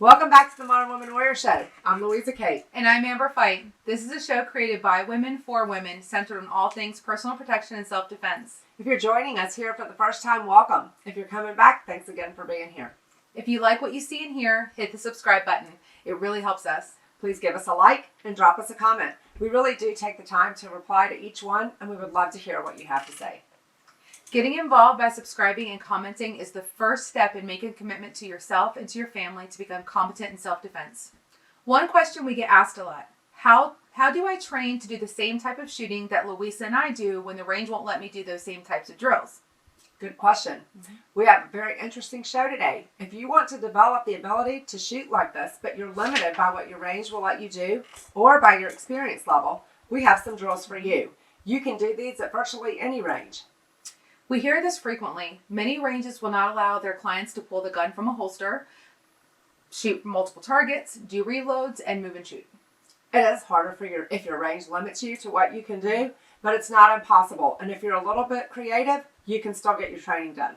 Welcome back to the Modern Woman Warrior Show. I'm Louisa Kate. And I'm Amber Fight. This is a show created by women for women, centered on all things personal protection and self-defense. If you're joining us here for the first time, welcome. If you're coming back, thanks again for being here. If you like what you see and hear, hit the subscribe button. It really helps us. Please give us a like and drop us a comment. We really do take the time to reply to each one, and we would love to hear what you have to say. Getting involved by subscribing and commenting is the first step in making a commitment to yourself and to your family to become competent in self-defense. One question we get asked a lot: How do I train to do the same type of shooting that Louisa and I do when the range won't let me do those same types of drills? Good question. We have a very interesting show today. If you want to develop the ability to shoot like this, but you're limited by what your range will let you do or by your experience level, we have some drills for you. You can do these at virtually any range. We hear this frequently. Many ranges will not allow their clients to pull the gun from a holster, shoot multiple targets, do reloads, and move and shoot. It is harder if your range limits you to what you can do, but it's not impossible. And if you're a little bit creative, you can still get your training done.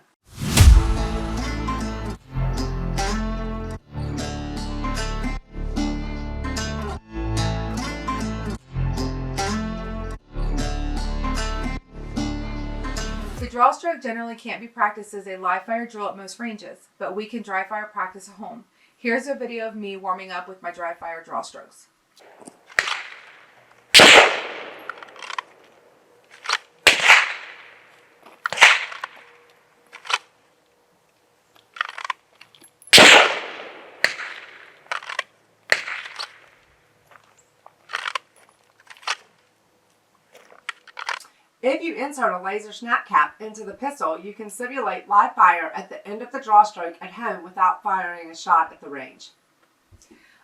The draw stroke generally can't be practiced as a live fire drill at most ranges, but we can dry fire practice at home. Here's a video of me warming up with my dry fire draw strokes. If you insert a laser snap cap into the pistol, you can simulate live fire at the end of the draw stroke at home without firing a shot at the range.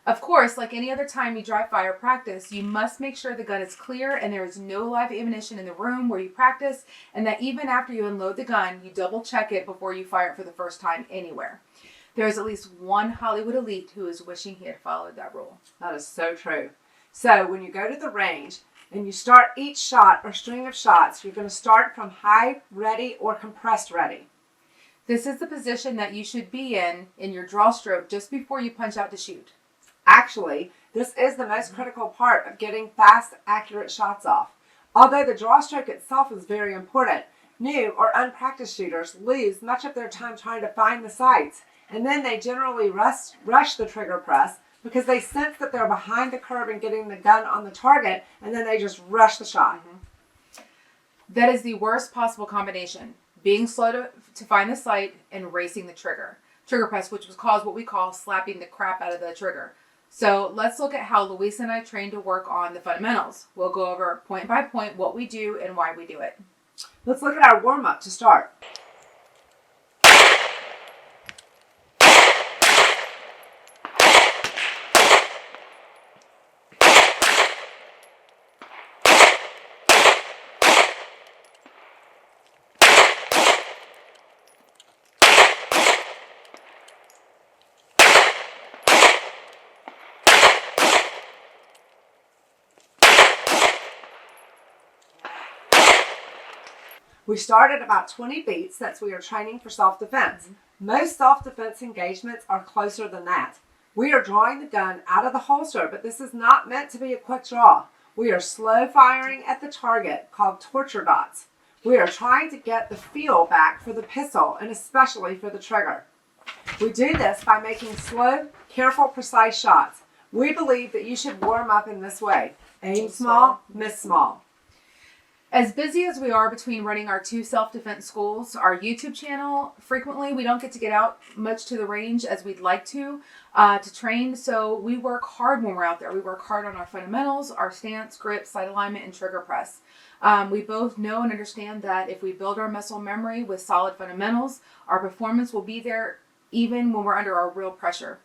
Of course, like any other time you dry fire practice, you must make sure the gun is clear and there is no live ammunition in the room where you practice, and that even after you unload the gun, you double check it before you fire it for the first time anywhere. There is at least one Hollywood elite who is wishing he had followed that rule. That is so true. So when you go to the range and you start each shot or string of shots, you're going to start from high ready or compressed ready. This is the position that you should be in your draw stroke just before you punch out to shoot. Actually, this is the most critical part of getting fast, accurate shots off. Although the draw stroke itself is very important, new or unpracticed shooters lose much of their time trying to find the sights, and then they generally rush the trigger press because they sense that they're behind the curve and getting the gun on the target, and then they just rush the shot. That is the worst possible combination: being slow to find the sight and racing the trigger press, which was called what we call slapping the crap out of the trigger. So let's look at how Louisa and I train to work on the fundamentals. We'll go over point by point what we do and why we do it. Let's look at our warm-up to start. We start at about 20 feet since we are training for self-defense. Most self-defense engagements are closer than that. We are drawing the gun out of the holster, but this is not meant to be a quick draw. We are slow firing at the target, called torture dots. We are trying to get the feel back for the pistol and especially for the trigger. We do this by making slow, careful, precise shots. We believe that you should warm up in this way: aim small, miss small. As busy as we are between running our two self-defense schools, our YouTube channel, frequently we don't get to get out much to the range as we'd like to train. So we work hard when we're out there. We work hard on our fundamentals, our stance, grip, sight alignment, and trigger press. We both know and understand that if we build our muscle memory with solid fundamentals, our performance will be there even when we're under our real pressure.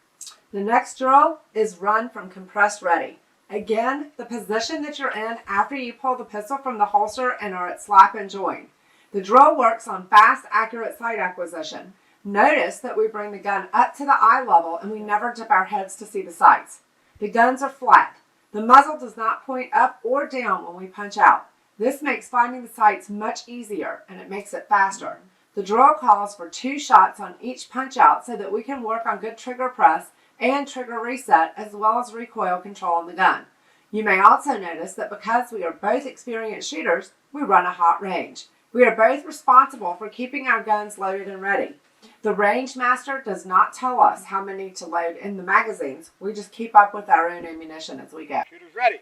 The next drill is run from compressed ready. Again, the position that you're in after you pull the pistol from the holster and are at slap and join. The drill works on fast, accurate sight acquisition. Notice that we bring the gun up to the eye level and we never dip our heads to see the sights. The guns are flat. The muzzle does not point up or down when we punch out. This makes finding the sights much easier and it makes it faster. The drill calls for 2 shots on each punch out so that we can work on good trigger press and trigger reset, as well as recoil control on the gun. You may also notice that because we are both experienced shooters, we run a hot range. We are both responsible for keeping our guns loaded and ready. The range master does not tell us how many to load in the magazines. We just keep up with our own ammunition as we go. Shooters ready.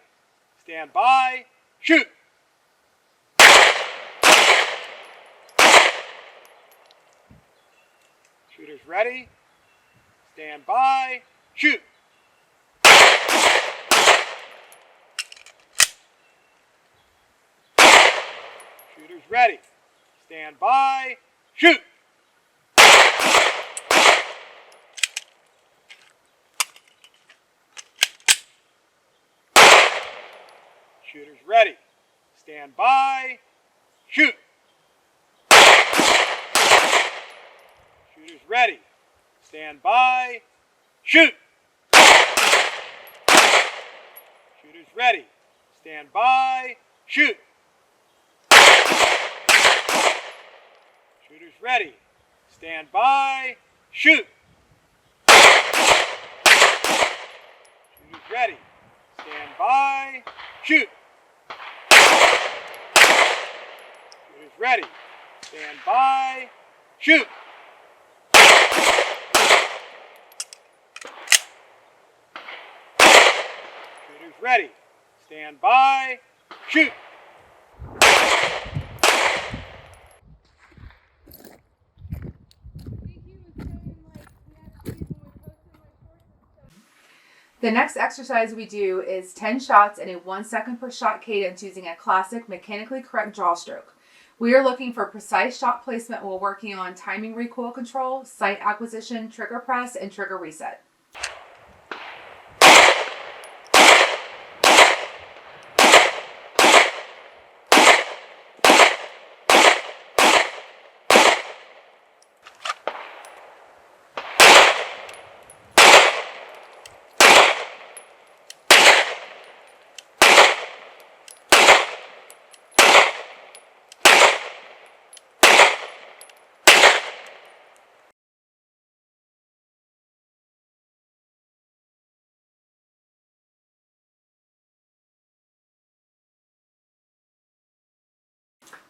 Stand by. Shoot. Shooters ready. Stand by. Shoot. Shooters ready. Stand by. Shoot. Shooters ready. Stand by. Shoot. Shooters ready. Stand by. Shoot. Shooters ready. Stand by. Shoot. Shooters ready. Stand by. Shoot. Shooters ready. Stand by. Shoot. Shooters ready. Stand by. Shoot. Shooters ready. Stand by. Shoot. The next exercise we do is 10 shots in a 1 second per shot cadence using a classic mechanically correct draw stroke. We are looking for precise shot placement while working on timing recoil control, sight acquisition, trigger press, and trigger reset.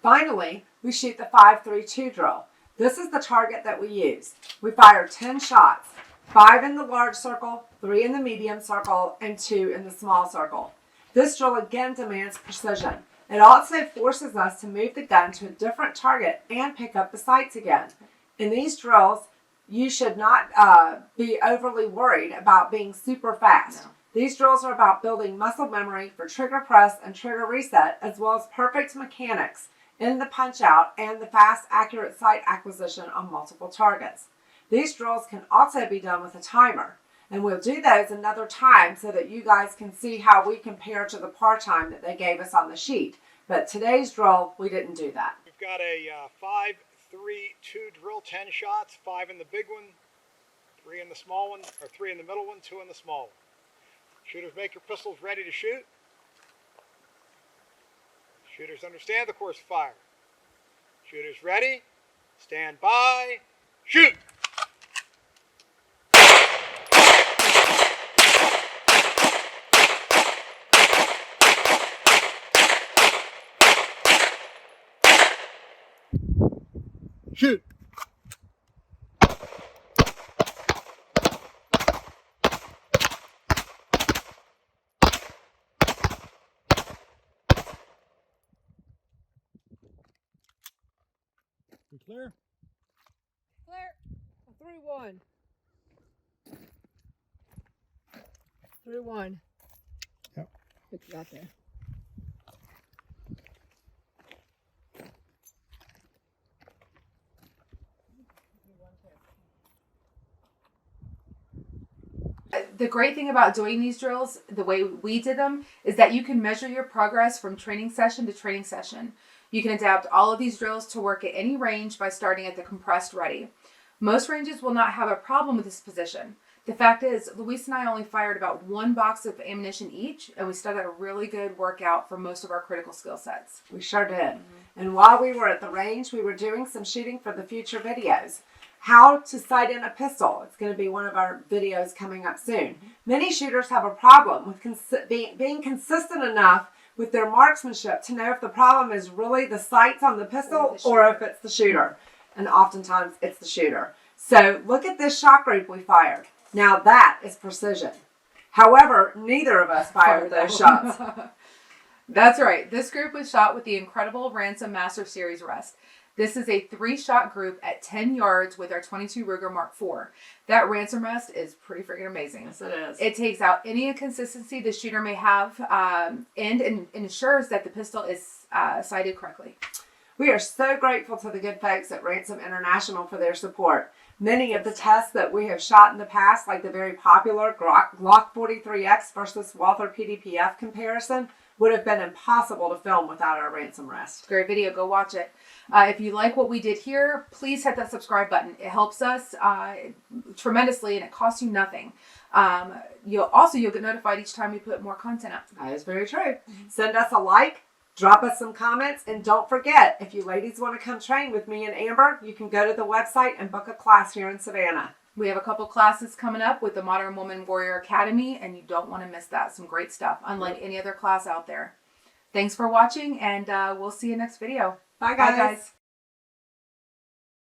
Finally, we shoot the 5-3-2 drill. This is the target that we use. We fire 10 shots, 5 in the large circle, 3 in the medium circle, and 2 in the small circle. This drill again demands precision. It also forces us to move the gun to a different target and pick up the sights again. In these drills, you should not be overly worried about being super fast. No. These drills are about building muscle memory for trigger press and trigger reset, as well as perfect mechanics in the punch out and the fast, accurate sight acquisition on multiple targets. These drills can also be done with a timer, and we'll do those another time so that you guys can see how we compare to the par time that they gave us on the sheet. But today's drill, we didn't do that. We've got a 5-3-2 drill, 10 shots, 5 in the big one, 3 in the small one, or 3 in the middle one, 2 in the small one. Shooters, make your pistols ready to shoot. Shooters, understand the course of fire. Shooters ready, stand by, shoot! Shoot! We clear? Clear. 3-1. 3-1. Yep. What you got there? The great thing about doing these drills, the way we did them, is that you can measure your progress from training session to training session. You can adapt all of these drills to work at any range by starting at the compressed ready. Most ranges will not have a problem with this position. The fact is, Louisa and I only fired about 1 box of ammunition each, and we still got a really good workout for most of our critical skill sets. We sure did. And while we were at the range, we were doing some shooting for the future videos. How to sight in a pistol. It's going to be one of our videos coming up soon. Many shooters have a problem with being consistent enough with their marksmanship to know if the problem is really the sights on the pistol or if it's the shooter. And oftentimes it's the shooter. So look at this shot group we fired. Now that is precision. However, neither of us fired those shots. That's right. This group was shot with the incredible Ransom Master Series rest. This is a 3-shot group at 10 yards with our 22 Ruger Mark IV. That ransom rest is pretty freaking amazing. Yes, it is. It takes out any inconsistency the shooter may have and ensures that the pistol is sighted correctly. We are so grateful to the good folks at Ransom International for their support. Many of the tests that we have shot in the past, like the very popular Glock 43X versus Walther PDPF comparison, would have been impossible to film without our ransom rest. Great video. Go watch it. If you like what we did here, please hit that subscribe button. It helps us tremendously, and it costs you nothing. You'll get notified each time we put more content up. That is very true. Send us a like, drop us some comments, and don't forget, if you ladies want to come train with me and Amber, you can go to the website and book a class here in Savannah. We have a couple classes coming up with the Modern Woman Warrior Academy, and you don't want to miss that. Some great stuff, unlike any other class out there. Thanks for watching, and we'll see you next video. Bye, guys. Bye, guys.